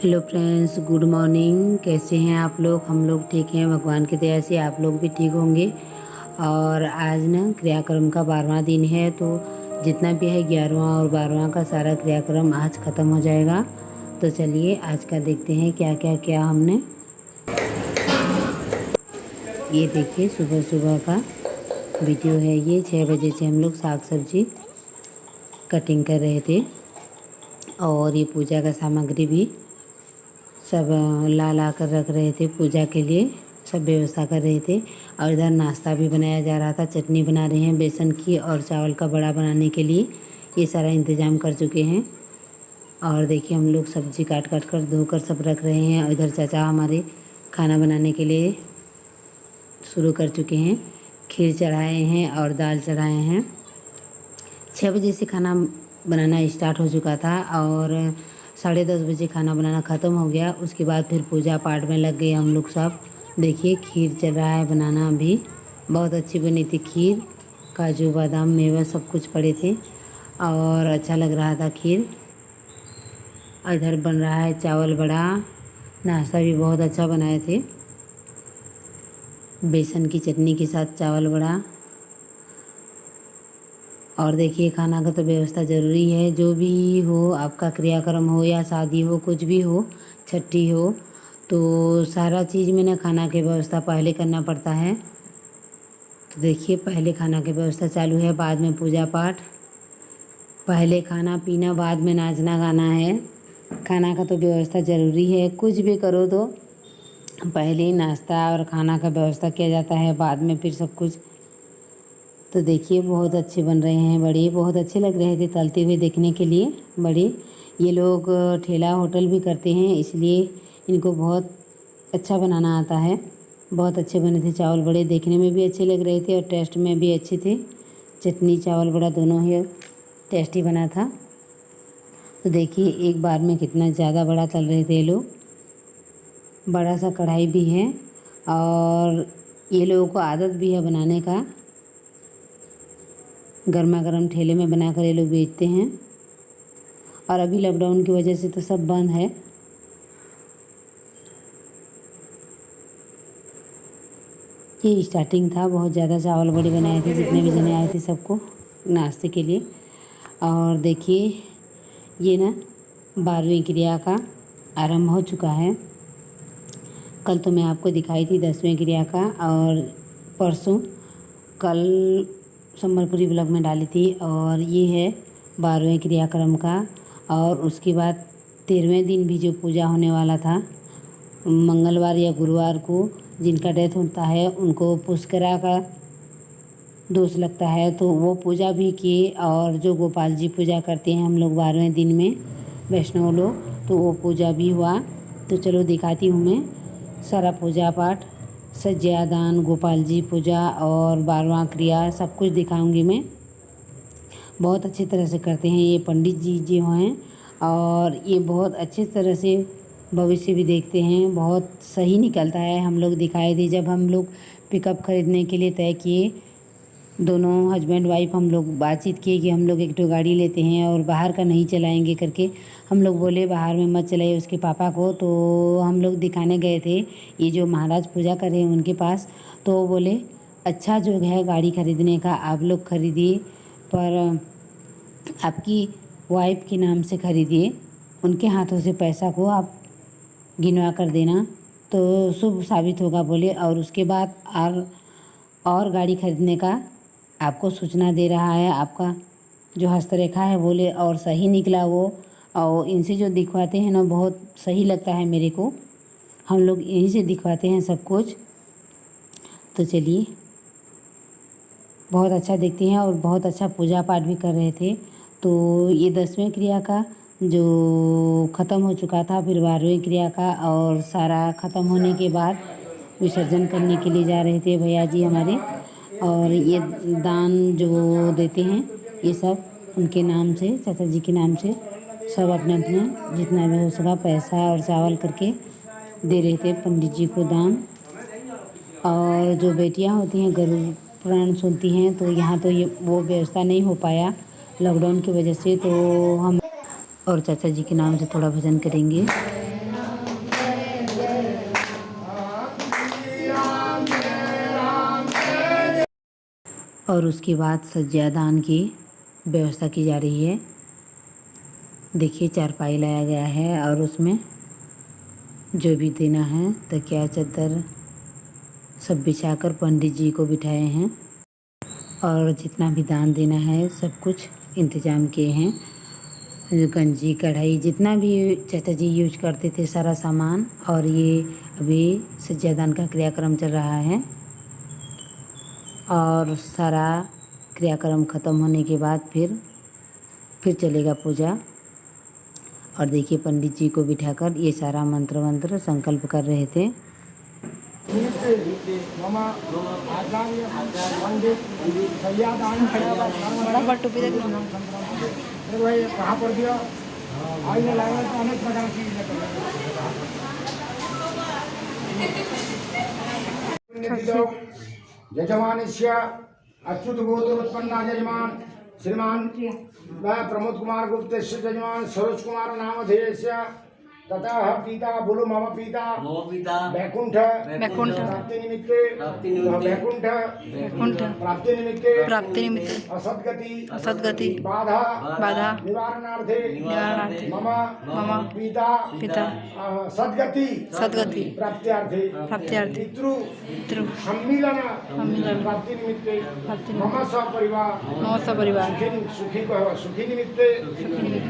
Hello friends, good morning. कैसे हैं आप लोग? हम लोग ठीक हैं, भगवान की दया से आप लोग भी ठीक होंगे। और आज ना क्रियाक्रम का 12वां दिन है, तो जितना भी है 11वां और 12वां का सारा क्रियाक्रम आज ख़त्म हो जाएगा। तो चलिए आज का देखते हैं क्या क्या किया हमने। ये देखिए सुबह सुबह का वीडियो है। ये 6 बजे से हम लोग साग सब्जी कटिंग कर रहे थे और ये पूजा का सामग्री भी सब ला कर रख रहे थे पूजा के लिए, सब व्यवस्था कर रहे थे। और इधर नाश्ता भी बनाया जा रहा था। चटनी बना रहे हैं बेसन की और चावल का बड़ा बनाने के लिए, ये सारा इंतज़ाम कर चुके हैं। और देखिए हम लोग सब्जी काट काट कर धोकर सब रख रहे हैं। और इधर चाचा हमारे खाना बनाने के लिए शुरू कर चुके हैं। खीर चढ़ाए हैं और दाल चढ़ाए हैं। 6 बजे से खाना बनाना स्टार्ट हो चुका था और 10:30 बजे खाना बनाना ख़त्म हो गया। उसके बाद फिर पूजा पाठ में लग गए हम लोग सब। देखिए खीर चल रहा है बनाना अभी। बहुत अच्छी बनी थी खीर, काजू बादाम मेवा सब कुछ पड़े थे और अच्छा लग रहा था खीर। इधर बन रहा है चावल बड़ा। नाश्ता भी बहुत अच्छा बनाए थे, बेसन की चटनी के साथ चावल बड़ा। और देखिए खाना का तो व्यवस्था ज़रूरी है। जो भी हो, आपका क्रियाक्रम हो या शादी हो, कुछ भी हो, छठी हो, तो सारा चीज़ में ना खाना की व्यवस्था पहले करना पड़ता है। तो देखिए पहले खाना की व्यवस्था चालू है, बाद में पूजा पाठ। पहले खाना पीना, बाद में नाचना गाना है। खाना का तो व्यवस्था ज़रूरी है। कुछ भी करो तो पहले ही नाश्ता और खाना का व्यवस्था किया जाता है, बाद में फिर सब कुछ। तो देखिए बहुत अच्छे बन रहे हैं बड़े, बहुत अच्छे लग रहे थे तलते हुए देखने के लिए बड़े। ये लोग ठेला होटल भी करते हैं, इसलिए इनको बहुत अच्छा बनाना आता है। बहुत अच्छे बने थे चावल बड़े, देखने में भी अच्छे लग रहे थे और टेस्ट में भी अच्छे थे। चटनी चावल बड़ा दोनों ही टेस्टी बना था। तो देखिए एक बार में कितना ज़्यादा बड़ा तल रहे थे ये लोग। बड़ा सा कढ़ाई भी है और ये लोगों को आदत भी है बनाने का। गर्मा गर्म ठेले में बनाकर ये लोग बेचते हैं। और अभी लॉकडाउन की वजह से तो सब बंद है। ये स्टार्टिंग था, बहुत ज़्यादा चावल बड़ी बनाए थे, जितने भी जने आए थे सबको नाश्ते के लिए। और देखिए ये ना 12वीं क्रिया का आरंभ हो चुका है। कल तो मैं आपको दिखाई थी 10वें क्रिया का, और परसों कल संबलपुरी ब्लॉग में डाली थी। और ये है 12वें क्रियाक्रम का। और उसके बाद 13वें दिन भी जो पूजा होने वाला था, मंगलवार या गुरुवार को जिनका डेथ होता है उनको पुष्करा का दोष लगता है, तो वो पूजा भी किए। और जो गोपाल जी पूजा करते हैं हम लोग 12वें दिन में, वैष्णव लोग, तो वो पूजा भी हुआ। तो चलो दिखाती हूँ मैं सारा पूजा पाठ, सज्जादान, गोपाल जी पूजा और 12वां क्रिया सब कुछ दिखाऊंगी मैं। बहुत अच्छी तरह से करते हैं ये पंडित जी जो हैं, और ये बहुत अच्छी तरह से भविष्य भी देखते हैं। बहुत सही निकलता है। हम लोग दिखाए थे जब हम लोग पिकअप खरीदने के लिए तय किए, दोनों हस्बैंड वाइफ हम लोग बातचीत किए कि हम लोग एक तो गाड़ी लेते हैं और बाहर का नहीं चलाएंगे करके। हम लोग बोले बाहर में मत चलाइए उसके पापा को। तो हम लोग दिखाने गए थे ये जो महाराज पूजा कर रहे हैं उनके पास। तो वो बोले अच्छा जो है गाड़ी खरीदने का आप लोग खरीदिए, पर आपकी वाइफ के नाम से खरीदिए, उनके हाथों से पैसा को आप गिनवा कर देना तो शुभ साबित होगा बोले। और उसके बाद और गाड़ी खरीदने का आपको सूचना दे रहा है, आपका जो हस्तरेखा है बोले। और सही निकला वो। और इनसे जो दिखवाते हैं ना बहुत सही लगता है मेरे को। हम लोग यहीं से दिखवाते हैं सब कुछ। तो चलिए बहुत अच्छा देखते हैं और बहुत अच्छा पूजा पाठ भी कर रहे थे। तो ये 10वें क्रिया का जो ख़त्म हो चुका था, फिर 12वें क्रिया का, और सारा ख़त्म होने के बाद विसर्जन करने के लिए जा रहे थे भैया जी हमारे। और ये दान जो देते हैं ये सब उनके नाम से, चाचा जी के नाम से, सब अपने अपने जितना भी हो सका पैसा और चावल करके दे रहे थे पंडित जी को दान। और जो बेटियां होती हैं गरुड़ पुराण सुनती हैं, तो यहाँ तो ये वो व्यवस्था नहीं हो पाया लॉकडाउन की वजह से। तो हम और चाचा जी के नाम से थोड़ा भजन करेंगे। और उसके बाद सज्जादान की व्यवस्था की जा रही है। देखिए चारपाई लाया गया है और उसमें जो भी देना है तकिया चादर सब बिछाकर पंडित जी को बिठाए हैं और जितना भी दान देना है सब कुछ इंतज़ाम किए हैं। गंजी कढ़ाई जितना भी चाचा जी यूज करते थे सारा सामान, और ये अभी सज्जादान का क्रियाक्रम चल रहा है और सारा क्रियाक्रम ख़त्म होने के बाद फिर चलेगा पूजा। और देखिए पंडित जी को बिठाकर ये सारा मंत्र संकल्प कर रहे थे। कहाँ पर दिया आईने लाएगा तो अनेक प्रकार की यजमानस्य अच्युत गोत्रोत्पन्ना यजमान श्रीमान प्रमोद कुमार गुप्त यजमान सरोज कुमार नामधेयस्य तथा पिता बोलो मम पिता वैकुंठ प्राप्ति निमित्ते वैकुंठ प्राप्ति निमित्ते असद्गति बाधा निवारणार्थे मम पिता सद्गति प्राप्त्यार्थे पितृ सम्मिलन प्राप्ति निमित्ते मम सपरिवार सुखी निमित्ते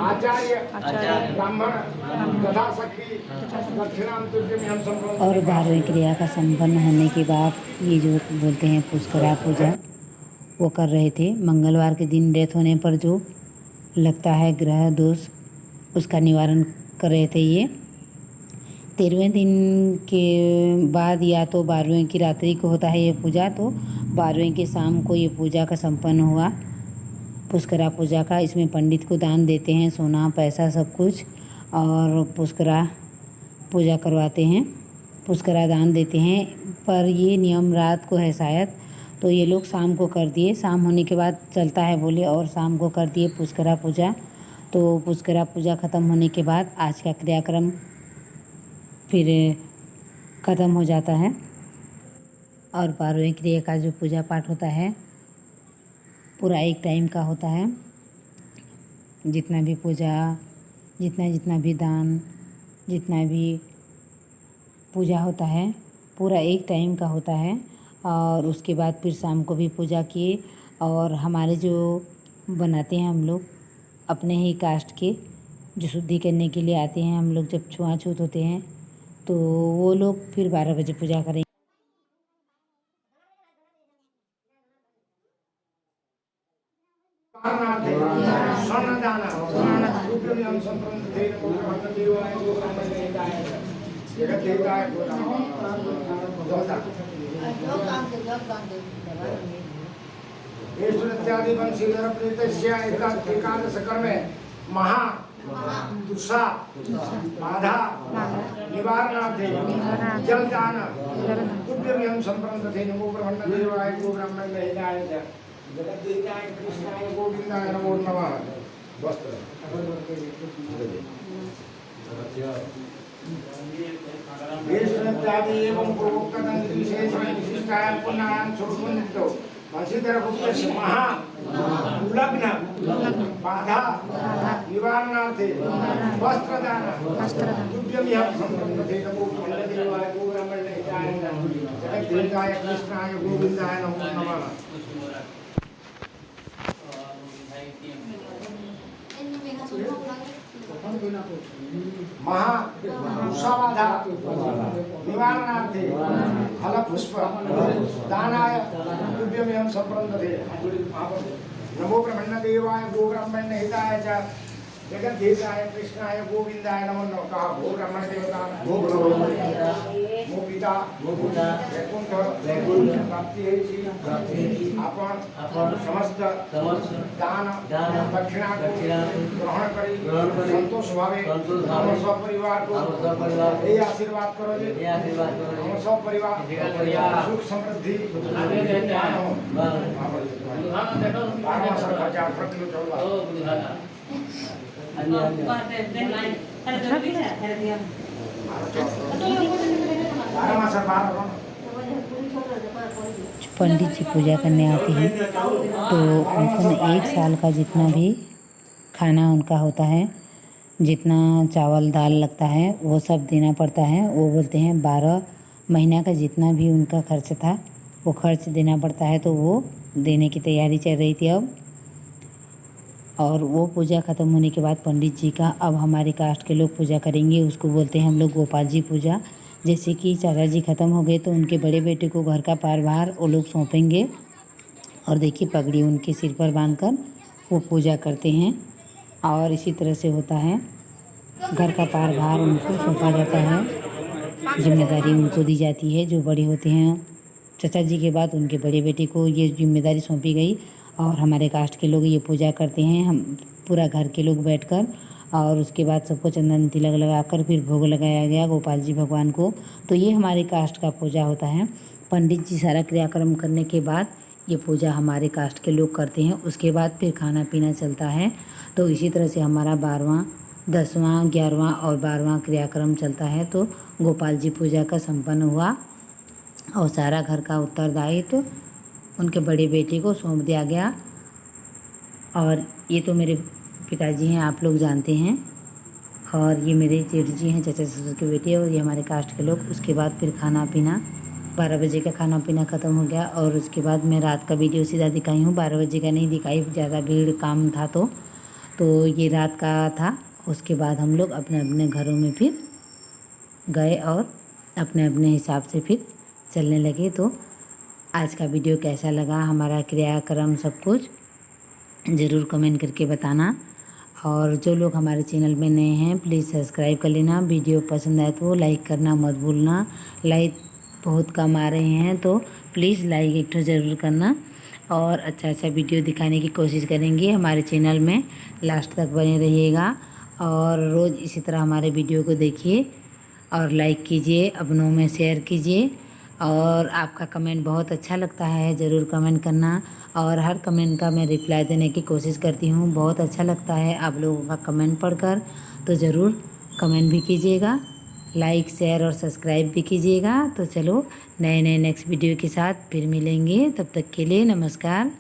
आचार्य ब्राह्मण और 12वीं क्रिया का संपन्न होने के बाद ये जो बोलते हैं पुष्करा पूजा वो कर रहे थे। मंगलवार के दिन डेथ होने पर जो लगता है ग्रह दोष उसका निवारण कर रहे थे। ये 13वें दिन के बाद या तो 12वीं की रात्रि को होता है ये पूजा, तो 12वीं के शाम को ये पूजा का संपन्न हुआ पुष्करा पूजा का। इसमें पंडित को दान देते हैं सोना पैसा सब कुछ, और पुष्करा पूजा करवाते हैं, पुष्करा दान देते हैं। पर ये नियम रात को है शायद, तो ये लोग शाम को कर दिए, शाम होने के बाद चलता है बोले, और शाम को कर दिए पुष्करा पूजा। तो पुष्करा पूजा ख़त्म होने के बाद आज का क्रियाक्रम फिर ख़त्म हो जाता है। और 12वीं क्रिया का जो पूजा पाठ होता है पूरा एक टाइम का होता है। जितना भी पूजा जितना भी दान जितना भी पूजा होता है पूरा एक टाइम का होता है। और उसके बाद फिर शाम को भी पूजा किए। और हमारे जो बनाते हैं हम लोग अपने ही कास्ट के जो शुद्धि करने के लिए आते हैं हम लोग, जब छुआछूत होते हैं तो वो लोग फिर 12 बजे पूजा करेंगे। इत्यादि वंशीधर प्रीतस्य एकादश कर्मे महा दुषा बाधा निवारणार्थे जलदान तुभ्यं संप्रदते नमो ब्रह्मदेवाय गो ब्रह्मणेहिताय जगद्देवाय कृष्णाय गोविंदाय नमो नमः। वस्त्र इत्यादि एवं पूर्वोक्तं विशेषण विशिष्टायां पुण्यायां स्वरूपनितो वंशीधर गुप्तस्य महा उल्लग्न बाधा निवारणार्थे वस्त्रदान तुभ्यं संप्रदते नमो ब्रह्मदेवाय गो ब्रह्मणेहिताय जगद्देवाय कृष्णाय गोविंदाय नमो नमः। महा उषाबाधा निवारणार्थे फलपुष्प दानाय तुभ्यमेवं संप्रदते नमो ब्रह्मदेवाय गो ब्रह्मणेहिताय च जगद्देवाय कृष्णाय गोविंदाय नमो नमः। कहा भो ब्राह्मण देवता भो मो पिता वैकुंठ प्राप्ति आपण समस्त दान दक्षिणा को ग्रहण करी संतोष भावे हम सब परिवार को यही आशीर्वाद करो जी। हम सब परिवार सुख समृद्धि खर्चा बारह जो पंडित जी पूजा करने आते हैं तो उनको ना 1 साल का जितना भी खाना उनका होता है, जितना चावल दाल लगता है वो सब देना पड़ता है। वो बोलते हैं 12 महीना का जितना भी उनका खर्च था वो खर्च देना पड़ता है, तो वो देने की तैयारी चल रही थी अब। और वो पूजा ख़त्म होने के बाद पंडित जी का अब हमारे कास्ट के लोग पूजा करेंगे, उसको बोलते हैं हम लोग गोपाल जी पूजा। जैसे कि चाचा जी ख़त्म हो गए तो उनके बड़े बेटे को घर का पारभार वो लोग सौंपेंगे और देखिए पगड़ी उनके सिर पर बांधकर वो पूजा करते हैं। और इसी तरह से होता है, घर का पारभार उनको सौंपा जाता है, जिम्मेदारी उनको दी जाती है। जो बड़े होते हैं चाचा जी के बाद उनके बड़े बेटे को ये जिम्मेदारी सौंपी गई और हमारे कास्ट के लोग ये पूजा करते हैं, हम पूरा घर के लोग बैठकर। और उसके बाद सबको चंदन तिलक लगाकर फिर भोग लगाया गया गोपाल जी भगवान को। तो ये हमारे कास्ट का पूजा होता है। पंडित जी सारा क्रियाक्रम करने के बाद ये पूजा हमारे कास्ट के लोग करते हैं। उसके बाद फिर खाना पीना चलता है। तो इसी तरह से हमारा 12वां 10वां 11वां और 12वां क्रियाक्रम चलता है। तो गोपाल जी पूजा का संपन्न हुआ और सारा घर का उत्तरदायित्व उनके बड़े बेटे को सौंप दिया गया। और ये तो मेरे पिताजी हैं, आप लोग जानते हैं। और ये मेरे जेठ जी हैं, चाचा ससुर के बेटे, और ये हमारे कास्ट के लोग। उसके बाद फिर खाना पीना 12 बजे का खाना पीना ख़त्म हो गया। और उसके बाद मैं रात का वीडियो सीधा दिखाई हूँ, 12 बजे का नहीं दिखाई, ज़्यादा भीड़ काम था तो ये रात का था। उसके बाद हम लोग अपने अपने घरों में फिर गए और अपने अपने हिसाब से फिर चलने लगे। तो आज का वीडियो कैसा लगा, हमारा क्रियाक्रम सब कुछ ज़रूर कमेंट करके बताना। और जो लोग हमारे चैनल में नए हैं प्लीज़ सब्सक्राइब कर लेना। वीडियो पसंद आए तो लाइक करना मत भूलना। लाइक बहुत कम आ रहे हैं तो प्लीज़ लाइक एक तो ज़रूर करना। और अच्छा अच्छा वीडियो दिखाने की कोशिश करेंगे हमारे चैनल में, लास्ट तक बने रहिएगा। और रोज़ इसी तरह हमारे वीडियो को देखिए और लाइक कीजिए, अपनों में शेयर कीजिए। और आपका कमेंट बहुत अच्छा लगता है, ज़रूर कमेंट करना। और हर कमेंट का मैं रिप्लाई देने की कोशिश करती हूँ, बहुत अच्छा लगता है आप लोगों का कमेंट पढ़कर। तो ज़रूर कमेंट भी कीजिएगा, लाइक शेयर और सब्सक्राइब भी कीजिएगा। तो चलो नए नए नेक्स्ट वीडियो के साथ फिर मिलेंगे, तब तक के लिए नमस्कार।